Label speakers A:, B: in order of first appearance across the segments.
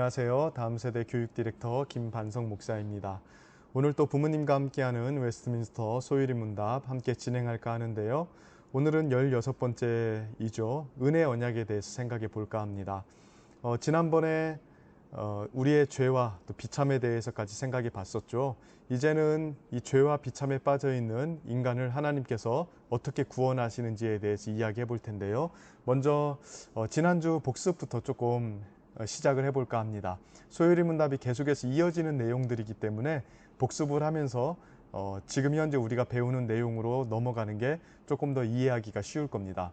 A: 안녕하세요. 다음세대 교육 디렉터 김반성 목사입니다. 오늘 또 부모님과 함께하는 웨스트민스터 소율이 문답 함께 진행할까 하는데요. 오늘은 16번째이죠. 은혜 언약에 대해서 생각해 볼까 합니다. 지난번에 우리의 죄와 또 비참에 대해서까지 생각해 봤었죠. 이제는 이 죄와 비참에 빠져 있는 인간을 하나님께서 어떻게 구원하시는지에 대해서 이야기해 볼 텐데요. 먼저 지난주 복습부터 조금 시작을 해볼까 합니다. 소율이 문답이 계속해서 이어지는 내용들이기 때문에 복습을 하면서 지금 현재 우리가 배우는 내용으로 넘어가는 게 조금 더 이해하기가 쉬울 겁니다.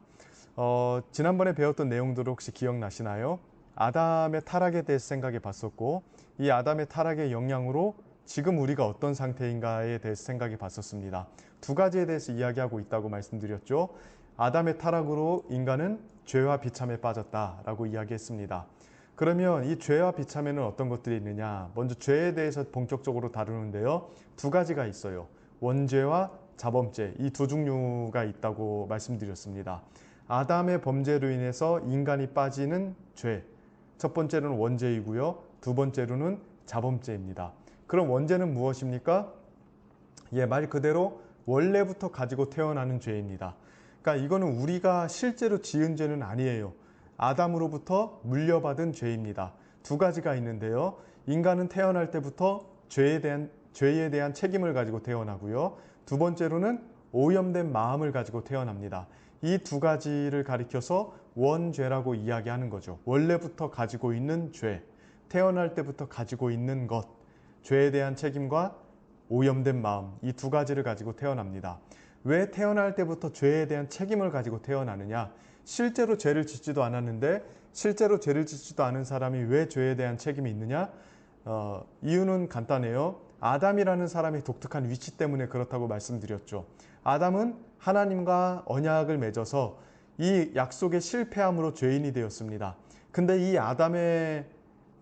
A: 지난번에 배웠던 내용들을 혹시 기억나시나요? 아담의 타락에 대해서 생각해 봤었고, 이 아담의 타락의 영향으로 지금 우리가 어떤 상태인가에 대해서 생각해 봤었습니다. 두 가지에 대해서 이야기하고 있다고 말씀드렸죠. 아담의 타락으로 인간은 죄와 비참에 빠졌다라고 이야기했습니다. 그러면 이 죄와 비참에는 어떤 것들이 있느냐? 먼저 죄에 대해서 본격적으로 다루는데요. 두 가지가 있어요. 원죄와 자범죄, 이 두 종류가 있다고 말씀드렸습니다. 아담의 범죄로 인해서 인간이 빠지는 죄, 첫 번째로는 원죄이고요. 두 번째로는 자범죄입니다. 그럼 원죄는 무엇입니까? 말 그대로 원래부터 가지고 태어나는 죄입니다. 그러니까 이거는 우리가 실제로 지은 죄는 아니에요. 아담으로부터 물려받은 죄입니다. 두 가지가 있는데요. 인간은 태어날 때부터 죄에 대한 책임을 가지고 태어나고요. 두 번째로는 오염된 마음을 가지고 태어납니다. 이 두 가지를 가리켜서 원죄라고 이야기하는 거죠. 원래부터 가지고 있는 죄, 태어날 때부터 가지고 있는 것, 죄에 대한 책임과 오염된 마음, 이 두 가지를 가지고 태어납니다. 왜 태어날 때부터 죄에 대한 책임을 가지고 태어나느냐? 실제로 죄를 짓지도 않았는데 실제로 죄를 짓지도 않은 사람이 왜 죄에 대한 책임이 있느냐? 이유는 간단해요. 아담이라는 사람의 독특한 위치 때문에 그렇다고 말씀드렸죠. 아담은 하나님과 언약을 맺어서 이 약속에 실패함으로 죄인이 되었습니다. 근데 이 아담의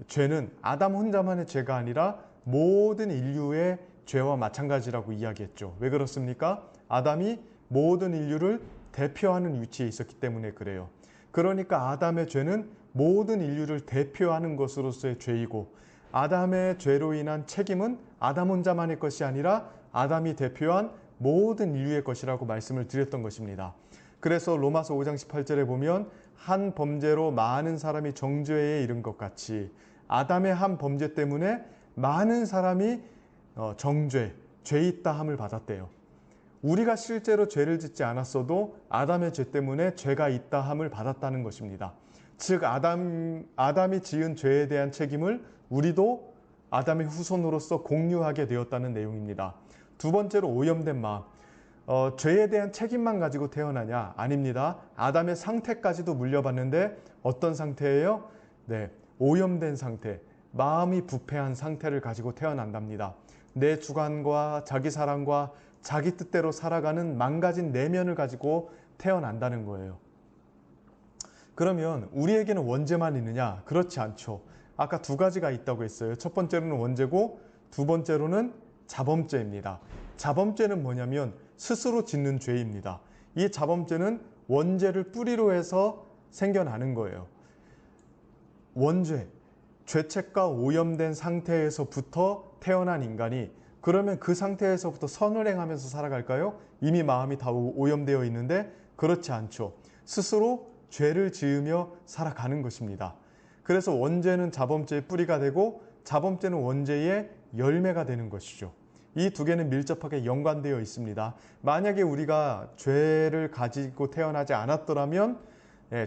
A: 죄는 아담 혼자만의 죄가 아니라 모든 인류의 죄와 마찬가지라고 이야기했죠. 왜 그렇습니까? 아담이 모든 인류를 대표하는 위치에 있었기 때문에 그래요. 그러니까 아담의 죄는 모든 인류를 대표하는 것으로서의 죄이고, 아담의 죄로 인한 책임은 아담 혼자만의 것이 아니라 아담이 대표한 모든 인류의 것이라고 말씀을 드렸던 것입니다. 그래서 로마서 5장 18절에 보면 한 범죄로 많은 사람이 정죄에 이른 것 같이 아담의 한 범죄 때문에 많은 사람이 정죄, 죄 있다함을 받았대요. 우리가 실제로 죄를 짓지 않았어도 아담의 죄 때문에 죄가 있다함을 받았다는 것입니다. 즉 아담이 지은 죄에 대한 책임을 우리도 아담의 후손으로서 공유하게 되었다는 내용입니다. 두 번째로 오염된 마음. 죄에 대한 책임만 가지고 태어나냐? 아닙니다. 아담의 상태까지도 물려받는데 어떤 상태예요? 오염된 상태, 마음이 부패한 상태를 가지고 태어난답니다. 내 주관과 자기 사랑과 자기 뜻대로 살아가는 망가진 내면을 가지고 태어난다는 거예요. 그러면 우리에게는 원죄만 있느냐? 그렇지 않죠. 아까 두 가지가 있다고 했어요. 첫 번째로는 원죄고 두 번째로는 자범죄입니다. 자범죄는 뭐냐면 스스로 짓는 죄입니다. 이 자범죄는 원죄를 뿌리로 해서 생겨나는 거예요. 원죄, 죄책과 오염된 상태에서부터 태어난 인간이 그러면 그 상태에서부터 선을 행하면서 살아갈까요? 이미 마음이 다 오염되어 있는데 그렇지 않죠. 스스로 죄를 지으며 살아가는 것입니다. 그래서 원죄는 자범죄의 뿌리가 되고 자범죄는 원죄의 열매가 되는 것이죠. 이 두 개는 밀접하게 연관되어 있습니다. 만약에 우리가 죄를 가지고 태어나지 않았더라면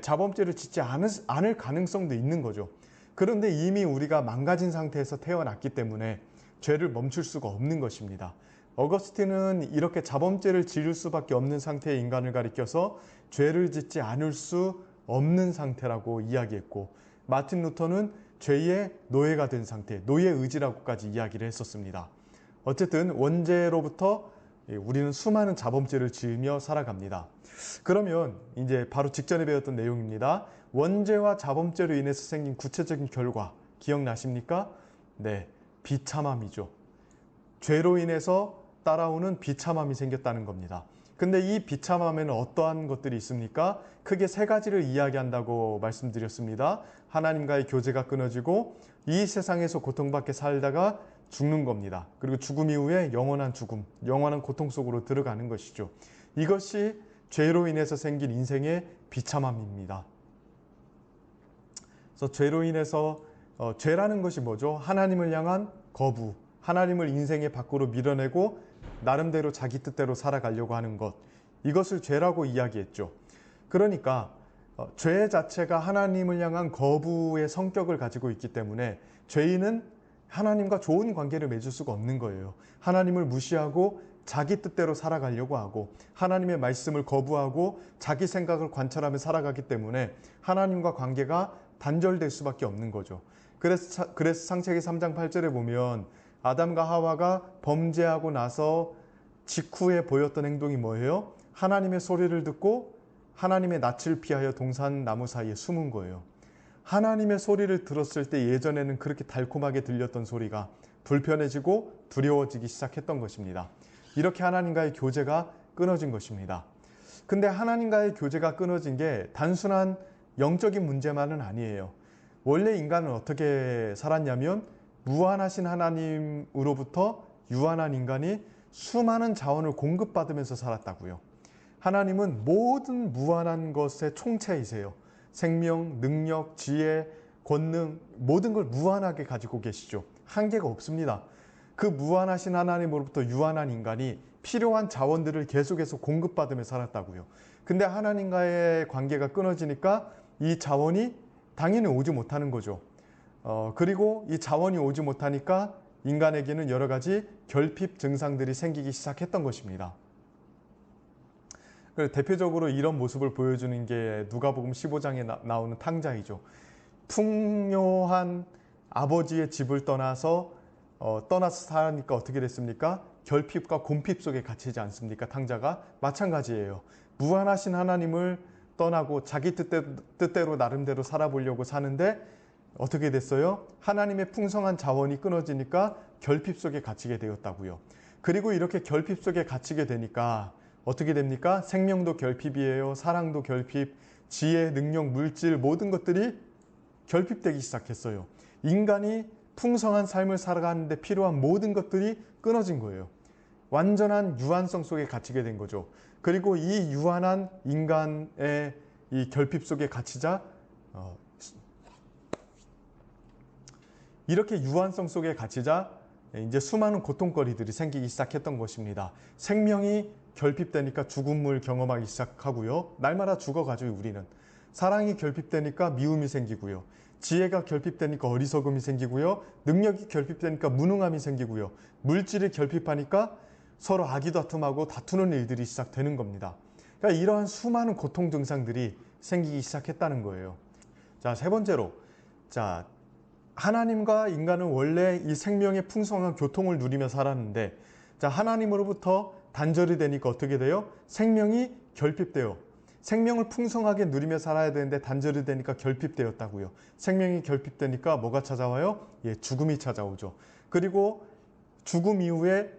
A: 자범죄를 짓지 않을 가능성도 있는 거죠. 그런데 이미 우리가 망가진 상태에서 태어났기 때문에 죄를 멈출 수가 없는 것입니다. 어거스틴은 이렇게 자범죄를 지을 수밖에 없는 상태의 인간을 가리켜서 죄를 짓지 않을 수 없는 상태라고 이야기했고, 마틴 루터는 죄의 노예가 된 상태, 노예 의지라고까지 이야기를 했었습니다. 어쨌든 원죄로부터 우리는 수많은 자범죄를 지으며 살아갑니다. 그러면 이제 바로 직전에 배웠던 내용입니다. 원죄와 자범죄로 인해서 생긴 구체적인 결과 기억나십니까? 비참함이죠. 죄로 인해서 따라오는 비참함이 생겼다는 겁니다. 근데 이 비참함에는 어떠한 것들이 있습니까? 크게 세 가지를 이야기한다고 말씀드렸습니다. 하나님과의 교제가 끊어지고 이 세상에서 고통받게 살다가 죽는 겁니다. 그리고 죽음 이후에 영원한 죽음, 영원한 고통 속으로 들어가는 것이죠. 이것이 죄로 인해서 생긴 인생의 비참함입니다. 그래서 죄로 인해서 죄라는 것이 뭐죠? 하나님을 향한 거부, 하나님을 인생의 밖으로 밀어내고 나름대로 자기 뜻대로 살아가려고 하는 것, 이것을 죄라고 이야기했죠. 그러니까 죄 자체가 하나님을 향한 거부의 성격을 가지고 있기 때문에 죄인은 하나님과 좋은 관계를 맺을 수가 없는 거예요. 하나님을 무시하고 자기 뜻대로 살아가려고 하고 하나님의 말씀을 거부하고 자기 생각을 관철하며 살아가기 때문에 하나님과 관계가 단절될 수밖에 없는 거죠. 그래서 창세기 3장 8절에 보면 아담과 하와가 범죄하고 나서 직후에 보였던 행동이 뭐예요? 하나님의 소리를 듣고 하나님의 낯을 피하여 동산 나무 사이에 숨은 거예요. 하나님의 소리를 들었을 때 예전에는 그렇게 달콤하게 들렸던 소리가 불편해지고 두려워지기 시작했던 것입니다. 이렇게 하나님과의 교제가 끊어진 것입니다. 근데 하나님과의 교제가 끊어진 게 단순한 영적인 문제만은 아니에요. 원래 인간은 어떻게 살았냐면 무한하신 하나님으로부터 유한한 인간이 수많은 자원을 공급받으면서 살았다고요. 하나님은 모든 무한한 것의 총체이세요. 생명, 능력, 지혜, 권능 모든 걸 무한하게 가지고 계시죠. 한계가 없습니다. 그 무한하신 하나님으로부터 유한한 인간이 필요한 자원들을 계속해서 공급받으며 살았다고요. 근데 하나님과의 관계가 끊어지니까 이 자원이 당연히 오지 못하는 거죠. 그리고 이 자원이 오지 못하니까 인간에게는 여러 가지 결핍 증상들이 생기기 시작했던 것입니다. 대표적으로 이런 모습을 보여주는 게 누가복음 15장에 나오는 탕자이죠. 풍요한 아버지의 집을 떠나서 사니까 어떻게 됐습니까? 결핍과 곰핍 속에 갇히지 않습니까? 탕자가 마찬가지예요. 무한하신 하나님을 떠나고 자기 뜻대로 나름대로 살아보려고 사는데 어떻게 됐어요? 하나님의 풍성한 자원이 끊어지니까 결핍 속에 갇히게 되었다고요. 그리고 이렇게 결핍 속에 갇히게 되니까 어떻게 됩니까? 생명도 결핍이에요. 사랑도 결핍, 지혜, 능력, 물질 모든 것들이 결핍되기 시작했어요. 인간이 풍성한 삶을 살아가는데 필요한 모든 것들이 끊어진 거예요. 완전한 유한성 속에 갇히게 된 거죠. 그리고 이 유한한 인간의 이 결핍 속에 갇히자 이렇게 유한성 속에 갇히자 이제 수많은 고통거리들이 생기기 시작했던 것입니다. 생명이 결핍되니까 죽음을 경험하기 시작하고요. 날마다 죽어가죠, 우리는. 사랑이 결핍되니까 미움이 생기고요. 지혜가 결핍되니까 어리석음이 생기고요. 능력이 결핍되니까 무능함이 생기고요. 물질이 결핍하니까 서로 아기다툼하고 다투는 일들이 시작되는 겁니다. 그러니까 이러한 수많은 고통 증상들이 생기기 시작했다는 거예요. 자, 세 번째로, 하나님과 인간은 원래 이 생명의 풍성한 교통을 누리며 살았는데, 하나님으로부터 단절이 되니까 어떻게 돼요? 생명이 결핍돼요. 생명을 풍성하게 누리며 살아야 되는데 단절이 되니까 결핍되었다고요. 생명이 결핍되니까 뭐가 찾아와요? 죽음이 찾아오죠. 그리고 죽음 이후에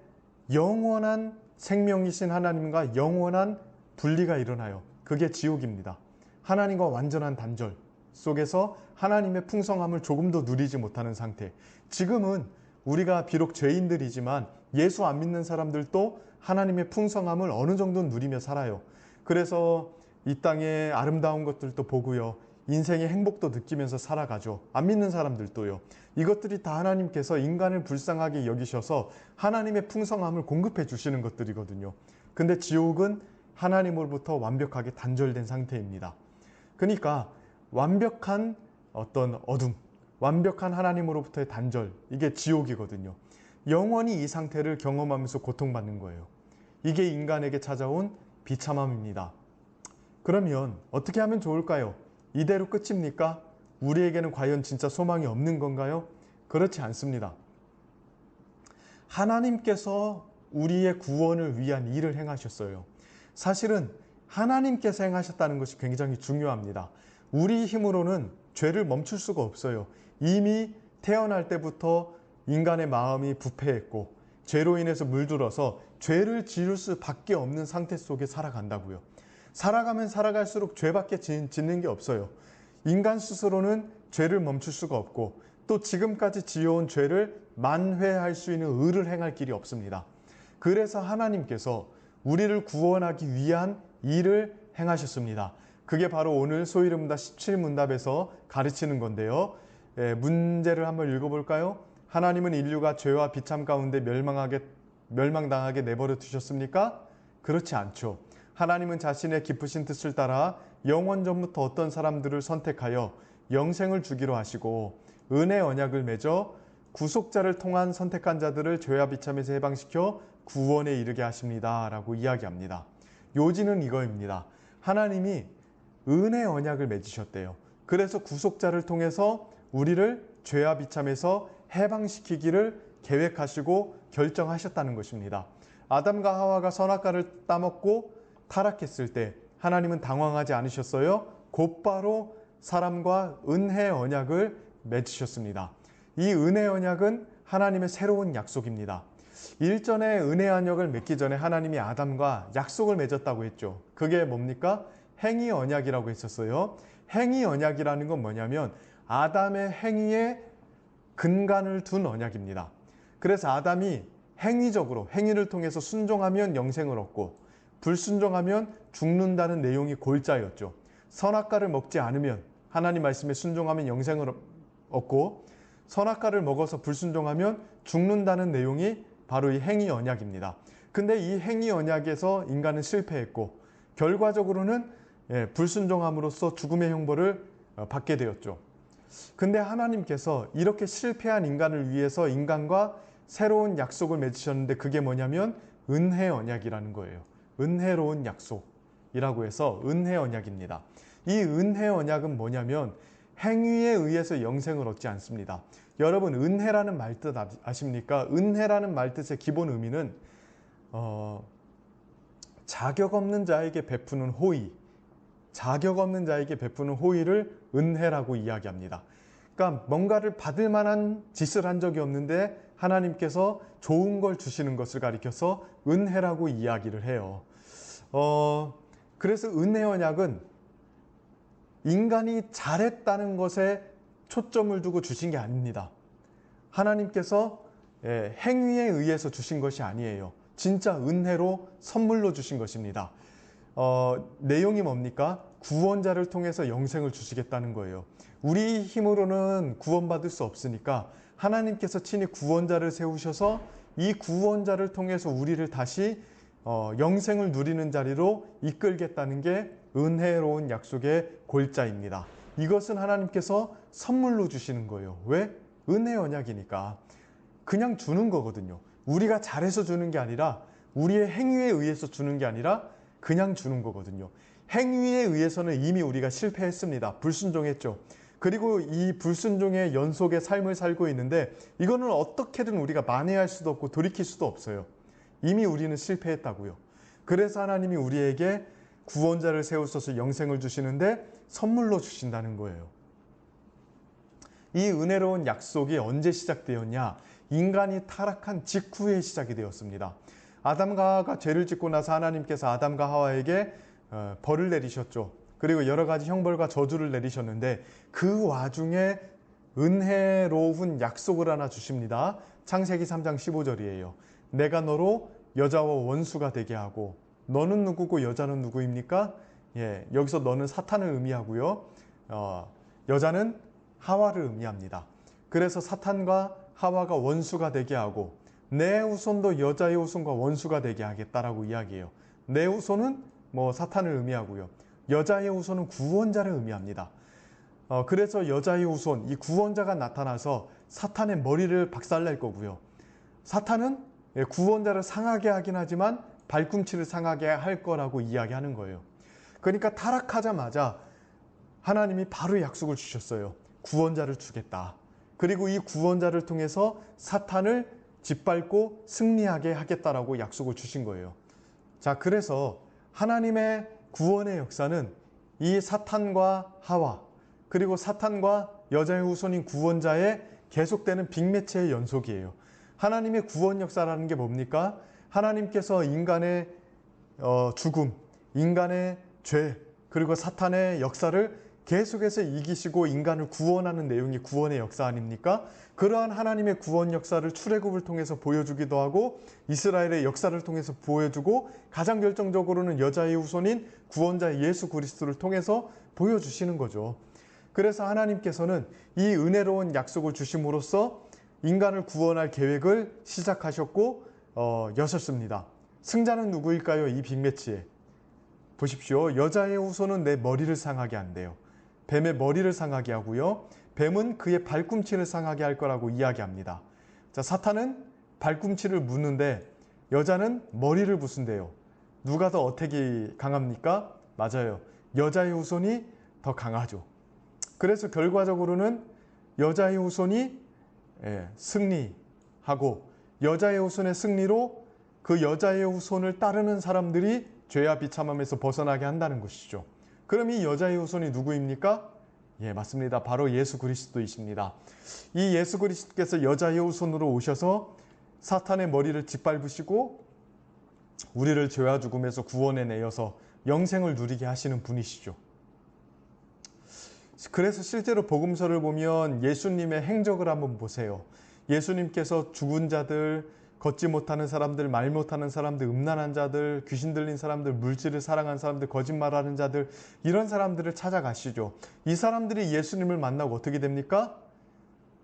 A: 영원한 생명이신 하나님과 영원한 분리가 일어나요. 그게 지옥입니다. 하나님과 완전한 단절 속에서 하나님의 풍성함을 조금도 누리지 못하는 상태. 지금은 우리가 비록 죄인들이지만 예수 안 믿는 사람들도 하나님의 풍성함을 어느 정도 누리며 살아요. 그래서 이 땅의 아름다운 것들도 보고요. 인생의 행복도 느끼면서 살아가죠. 안 믿는 사람들도요. 이것들이 다 하나님께서 인간을 불쌍하게 여기셔서 하나님의 풍성함을 공급해 주시는 것들이거든요. 근데 지옥은 하나님으로부터 완벽하게 단절된 상태입니다. 그러니까 완벽한 어떤 어둠, 완벽한 하나님으로부터의 단절, 이게 지옥이거든요. 영원히 이 상태를 경험하면서 고통받는 거예요. 이게 인간에게 찾아온 비참함입니다. 그러면 어떻게 하면 좋을까요? 이대로 끝입니까? 우리에게는 과연 진짜 소망이 없는 건가요? 그렇지 않습니다. 하나님께서 우리의 구원을 위한 일을 행하셨어요. 사실은 하나님께서 행하셨다는 것이 굉장히 중요합니다. 우리 힘으로는 죄를 멈출 수가 없어요. 이미 태어날 때부터 인간의 마음이 부패했고 죄로 인해서 물들어서 죄를 지을 수밖에 없는 상태 속에 살아간다고요. 살아가면 살아갈수록 죄밖에 짓는 게 없어요. 인간 스스로는 죄를 멈출 수가 없고 또 지금까지 지어온 죄를 만회할 수 있는 의를 행할 길이 없습니다. 그래서 하나님께서 우리를 구원하기 위한 일을 행하셨습니다. 그게 바로 오늘 소위르문답 17문답에서 가르치는 건데요. 문제를 한번 읽어볼까요? 하나님은 인류가 죄와 비참 가운데 멸망당하게 내버려 두셨습니까? 그렇지 않죠. 하나님은 자신의 깊으신 뜻을 따라 영원 전부터 어떤 사람들을 선택하여 영생을 주기로 하시고 은혜 언약을 맺어 구속자를 통한 선택한 자들을 죄와 비참에서 해방시켜 구원에 이르게 하십니다. 라고 이야기합니다. 요지는 이거입니다. 하나님이 은혜 언약을 맺으셨대요. 그래서 구속자를 통해서 우리를 죄와 비참에서 해방시키기를 계획하시고 결정하셨다는 것입니다. 아담과 하와가 선악과를 따먹고 타락했을 때 하나님은 당황하지 않으셨어요. 곧바로 사람과 은혜 언약을 맺으셨습니다. 이 은혜 언약은 하나님의 새로운 약속입니다. 일전에 은혜 언약을 맺기 전에 하나님이 아담과 약속을 맺었다고 했죠. 그게 뭡니까? 행위 언약이라고 했었어요. 행위 언약이라는 건 뭐냐면 아담의 행위에 근간을 둔 언약입니다. 그래서 아담이 행위적으로 행위를 통해서 순종하면 영생을 얻고 불순종하면 죽는다는 내용이 골자였죠. 선악과를 먹지 않으면 하나님 말씀에 순종하면 영생을 얻고 선악과를 먹어서 불순종하면 죽는다는 내용이 바로 이 행위 언약입니다. 근데 이 행위 언약에서 인간은 실패했고 결과적으로는 불순종함으로써 죽음의 형벌을 받게 되었죠. 근데 하나님께서 이렇게 실패한 인간을 위해서 인간과 새로운 약속을 맺으셨는데 그게 뭐냐면 은혜 언약이라는 거예요. 은혜로운 약속이라고 해서 은혜 언약입니다. 이 은혜 언약은 뭐냐면 행위에 의해서 영생을 얻지 않습니다. 여러분 은혜라는 말뜻 아십니까? 은혜라는 말뜻의 기본 의미는 자격 없는 자에게 베푸는 호의, 자격 없는 자에게 베푸는 호의를 은혜라고 이야기합니다. 그러니까 뭔가를 받을 만한 짓을 한 적이 없는데 하나님께서 좋은 걸 주시는 것을 가리켜서 은혜라고 이야기를 해요. 그래서 은혜 언약은 인간이 잘했다는 것에 초점을 두고 주신 게 아닙니다. 하나님께서 행위에 의해서 주신 것이 아니에요. 진짜 은혜로 선물로 주신 것입니다. 내용이 뭡니까? 구원자를 통해서 영생을 주시겠다는 거예요. 우리 힘으로는 구원받을 수 없으니까 하나님께서 친히 구원자를 세우셔서 이 구원자를 통해서 우리를 다시 영생을 누리는 자리로 이끌겠다는 게 은혜로운 약속의 골자입니다. 이것은 하나님께서 선물로 주시는 거예요. 왜? 은혜 언약이니까. 그냥 주는 거거든요. 우리가 잘해서 주는 게 아니라 우리의 행위에 의해서 주는 게 아니라 그냥 주는 거거든요. 행위에 의해서는 이미 우리가 실패했습니다. 불순종했죠. 그리고 이 불순종의 연속의 삶을 살고 있는데 이거는 어떻게든 우리가 만회할 수도 없고 돌이킬 수도 없어요. 이미 우리는 실패했다고요. 그래서 하나님이 우리에게 구원자를 세우셔서 영생을 주시는데 선물로 주신다는 거예요. 이 은혜로운 약속이 언제 시작되었냐? 인간이 타락한 직후에 시작이 되었습니다. 아담과 하와가 죄를 짓고 나서 하나님께서 아담과 하와에게 벌을 내리셨죠. 그리고 여러 가지 형벌과 저주를 내리셨는데 그 와중에 은혜로운 약속을 하나 주십니다. 창세기 3장 15절이에요. 내가 너로 여자와 원수가 되게 하고 너는 누구고 여자는 누구입니까? 여기서 너는 사탄을 의미하고요. 여자는 하와를 의미합니다. 그래서 사탄과 하와가 원수가 되게 하고 내 후손도 여자의 후손과 원수가 되게 하겠다라고 이야기해요. 내 후손은 사탄을 의미하고요. 여자의 후손은 구원자를 의미합니다. 그래서 여자의 후손, 이 구원자가 나타나서 사탄의 머리를 박살낼 거고요. 사탄은 구원자를 상하게 하긴 하지만 발꿈치를 상하게 할 거라고 이야기하는 거예요. 그러니까 타락하자마자 하나님이 바로 약속을 주셨어요. 구원자를 주겠다. 그리고 이 구원자를 통해서 사탄을 짓밟고 승리하게 하겠다라고 약속을 주신 거예요. 자, 그래서 하나님의 구원의 역사는 이 사탄과 하와 그리고 사탄과 여자의 후손인 구원자의 계속되는 빅매치의 연속이에요. 하나님의 구원 역사라는 게 뭡니까? 하나님께서 인간의 죽음, 인간의 죄, 그리고 사탄의 역사를 계속해서 이기시고 인간을 구원하는 내용이 구원의 역사 아닙니까? 그러한 하나님의 구원 역사를 출애굽을 통해서 보여주기도 하고 이스라엘의 역사를 통해서 보여주고 가장 결정적으로는 여자의 후손인 구원자 예수 그리스도를 통해서 보여주시는 거죠. 그래서 하나님께서는 이 은혜로운 약속을 주심으로써 인간을 구원할 계획을 시작하셨고 여셨습니다. 승자는 누구일까요? 이 빅매치에. 보십시오. 여자의 후손은 내 머리를 상하게 한대요. 뱀의 머리를 상하게 하고요. 뱀은 그의 발꿈치를 상하게 할 거라고 이야기합니다. 자, 사탄은 발꿈치를 묻는데 여자는 머리를 부순대요. 누가 더 어택이 강합니까? 맞아요. 여자의 후손이 더 강하죠. 그래서 결과적으로는 여자의 후손이 승리하고 여자의 후손의 승리로 그 여자의 후손을 따르는 사람들이 죄와 비참함에서 벗어나게 한다는 것이죠. 그럼 이 여자의 후손이 누구입니까? 예, 맞습니다. 바로 예수 그리스도이십니다. 이 예수 그리스도께서 여자의 후손으로 오셔서 사탄의 머리를 짓밟으시고 우리를 죄와 죽음에서 구원해 내어서 영생을 누리게 하시는 분이시죠. 그래서 실제로 복음서를 보면 예수님의 행적을 한번 보세요. 예수님께서 죽은 자들, 걷지 못하는 사람들, 말 못하는 사람들, 음란한 자들, 귀신 들린 사람들, 물질을 사랑한 사람들, 거짓말하는 자들, 이런 사람들을 찾아가시죠. 이 사람들이 예수님을 만나고 어떻게 됩니까?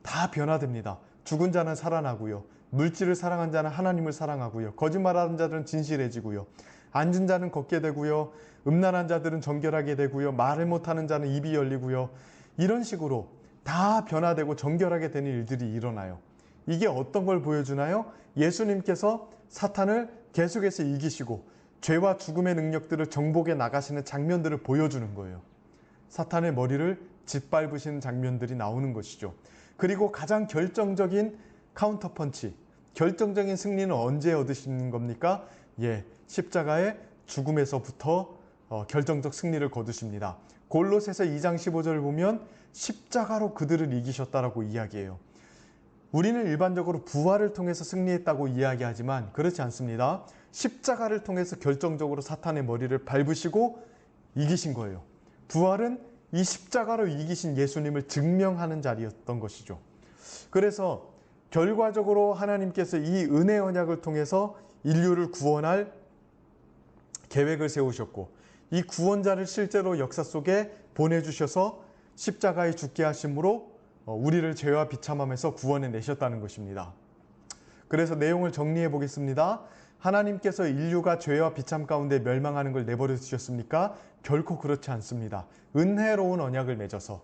A: 다 변화됩니다. 죽은 자는 살아나고요. 물질을 사랑한 자는 하나님을 사랑하고요. 거짓말하는 자들은 진실해지고요. 앉은 자는 걷게 되고요. 음란한 자들은 정결하게 되고요. 말을 못하는 자는 입이 열리고요. 이런 식으로 다 변화되고 정결하게 되는 일들이 일어나요. 이게 어떤 걸 보여주나요? 예수님께서 사탄을 계속해서 이기시고 죄와 죽음의 능력들을 정복해 나가시는 장면들을 보여주는 거예요. 사탄의 머리를 짓밟으시는 장면들이 나오는 것이죠. 그리고 가장 결정적인 카운터펀치, 결정적인 승리는 언제 얻으시는 겁니까? 예, 십자가의 죽음에서부터 결정적 승리를 거두십니다. 골로새서 2장 15절을 보면 십자가로 그들을 이기셨다라고 이야기해요. 우리는 일반적으로 부활을 통해서 승리했다고 이야기하지만 그렇지 않습니다. 십자가를 통해서 결정적으로 사탄의 머리를 밟으시고 이기신 거예요. 부활은 이 십자가로 이기신 예수님을 증명하는 자리였던 것이죠. 그래서 결과적으로 하나님께서 이 은혜 언약을 통해서 인류를 구원할 계획을 세우셨고 이 구원자를 실제로 역사 속에 보내주셔서 십자가에 죽게 하심으로 우리를 죄와 비참함에서 구원해 내셨다는 것입니다. 그래서 내용을 정리해 보겠습니다. 하나님께서 인류가 죄와 비참 가운데 멸망하는 걸 내버려 두셨습니까? 결코 그렇지 않습니다. 은혜로운 언약을 맺어서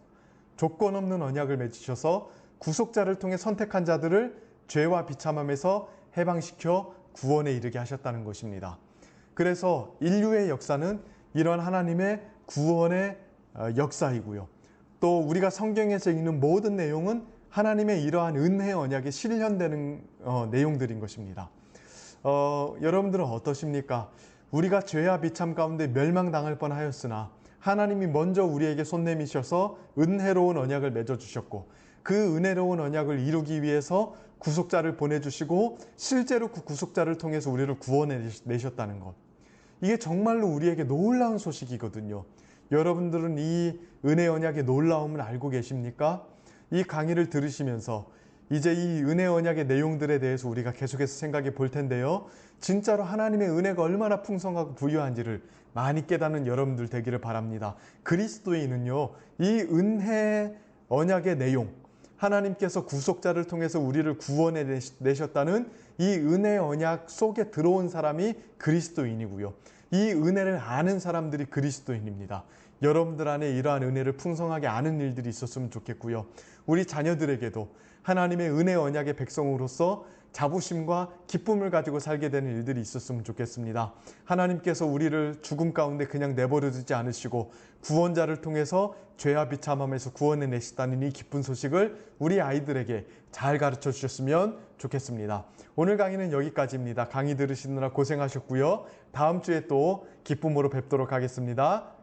A: 조건 없는 언약을 맺으셔서 구속자를 통해 선택한 자들을 죄와 비참함에서 해방시켜 구원에 이르게 하셨다는 것입니다. 그래서 인류의 역사는 이런 하나님의 구원의 역사이고요. 또 우리가 성경에서 읽는 모든 내용은 하나님의 이러한 은혜 언약에 실현되는 내용들인 것입니다. 여러분들은 어떠십니까? 우리가 죄와 비참 가운데 멸망당할 뻔하였으나 하나님이 먼저 우리에게 손 내미셔서 은혜로운 언약을 맺어주셨고 그 은혜로운 언약을 이루기 위해서 구속자를 보내주시고 실제로 그 구속자를 통해서 우리를 구원해 내셨다는 것. 이게 정말로 우리에게 놀라운 소식이거든요. 여러분들은 이 은혜 언약의 놀라움을 알고 계십니까? 이 강의를 들으시면서 이제 이 은혜 언약의 내용들에 대해서 우리가 계속해서 생각해 볼 텐데요. 진짜로 하나님의 은혜가 얼마나 풍성하고 부유한지를 많이 깨닫는 여러분들 되기를 바랍니다. 그리스도인은요, 이 은혜 언약의 내용, 하나님께서 구속자를 통해서 우리를 구원해 내셨다는 이 은혜 언약 속에 들어온 사람이 그리스도인이고요. 이 은혜를 아는 사람들이 그리스도인입니다. 여러분들 안에 이러한 은혜를 풍성하게 아는 일들이 있었으면 좋겠고요. 우리 자녀들에게도 하나님의 은혜 언약의 백성으로서 자부심과 기쁨을 가지고 살게 되는 일들이 있었으면 좋겠습니다. 하나님께서 우리를 죽음 가운데 그냥 내버려 두지 않으시고 구원자를 통해서 죄와 비참함에서 구원해 내시다는 이 기쁜 소식을 우리 아이들에게 잘 가르쳐 주셨으면 좋겠습니다. 오늘 강의는 여기까지입니다. 강의 들으시느라 고생하셨고요. 다음 주에 또 기쁨으로 뵙도록 하겠습니다.